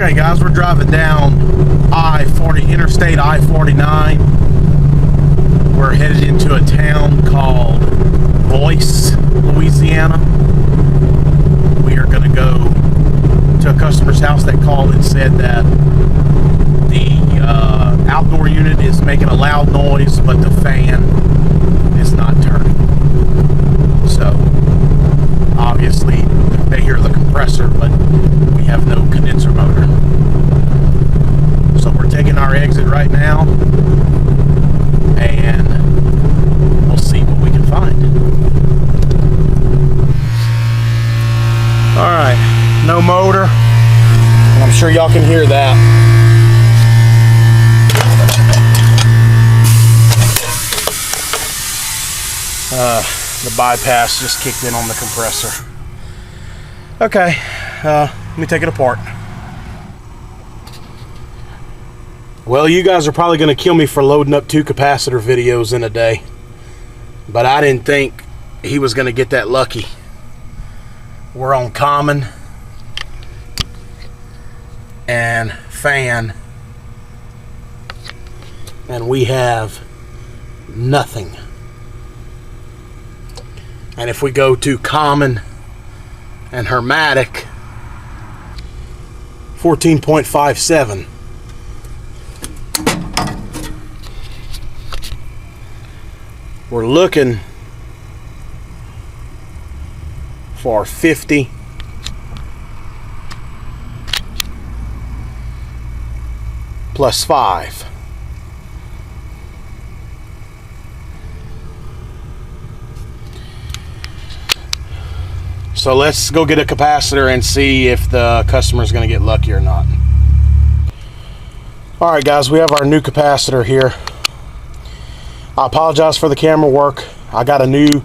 Okay guys, we're driving down Interstate I-49. We're headed into a town called Boyce, Louisiana. We are going to go to a customer's house that called and said that the outdoor unit is making a loud noise, but the fan is not turning. So obviously they hear the compressor, but we have no condenser motor. So we're taking our exit right now, and we'll see what we can find. All right, no motor. I'm sure y'all can hear that. The bypass just kicked in on the compressor. Okay, let me take it apart. Well, you guys are probably going to kill me for loading up 2 capacitor videos in a day, but I didn't think he was going to get that lucky. We're on common and fan, and we have nothing. And if we go to common and Hermatic, 14.57. We're looking for 50 plus 5. So let's go get a capacitor and see if the customer's going to get lucky or not. All right, guys, we have our new capacitor here. I apologize for the camera work. I got a new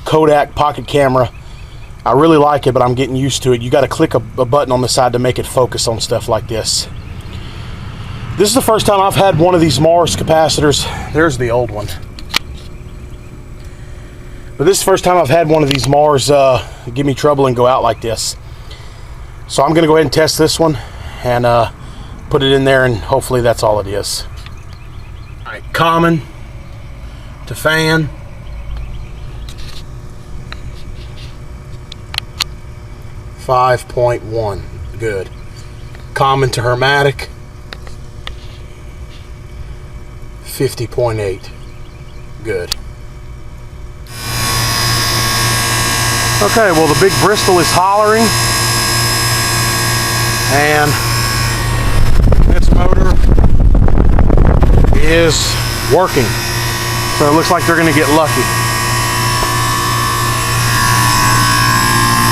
Kodak pocket camera. I really like it, but I'm getting used to it. You got to click a button on the side to make it focus on stuff like this. This is the first time I've had one of these Mars capacitors. There's the old one. But this is the first time I've had one of these Mars give me trouble and go out like this. So I'm going to go ahead and test this one and put it in there, and hopefully that's all it is. All right, common to fan. .1, good. Common to Hermatic, 50.8, good. Okay, well, the big Bristol is hollering, and this motor is working. So it looks like they're going to get lucky.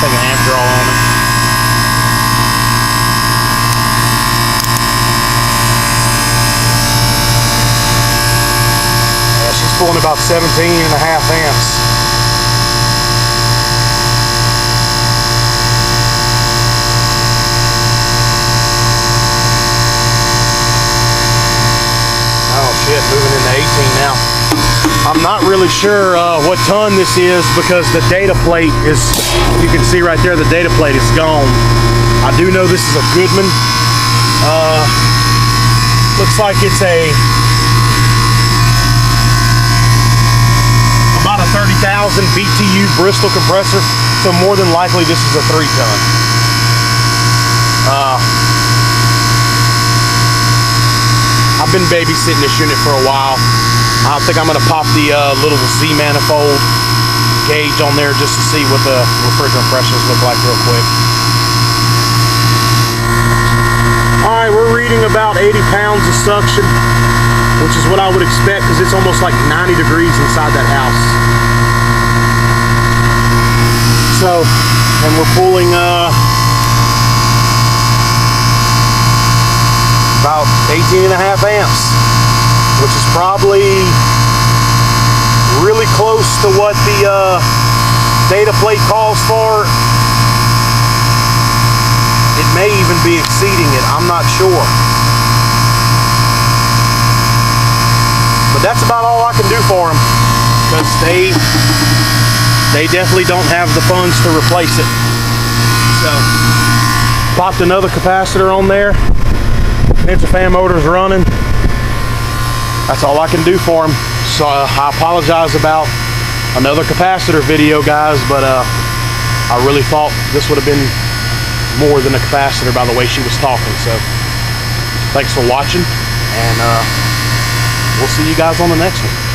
Take an amp draw on it. Yeah, she's pulling about 17.5 amps. Moving into 18 now. I'm not really sure what ton this is, because the data plate is, you can see right there, the data plate is gone. I do know this is a Goodman. Looks like it's about a 30,000 BTU Bristol compressor, so more than likely this is a 3-ton. I've been babysitting this unit for a while. I think I'm going to pop the little Z manifold gauge on there just to see what the refrigerant pressures look like real quick. Alright, we're reading about 80 pounds of suction, which is what I would expect, because it's almost like 90 degrees inside that house. So, and we're pulling about 18.5 amps, which is probably really close to what the data plate calls for. It may even be exceeding it, I'm not sure. But that's about all I can do for them, because they definitely don't have the funds to replace it. So Popped another capacitor on there. Pensa fan motor's running. That's all I can do for him. So I apologize about another capacitor video, guys, but I really thought this would have been more than a capacitor by the way she was talking. So thanks for watching, and we'll see you guys on the next one.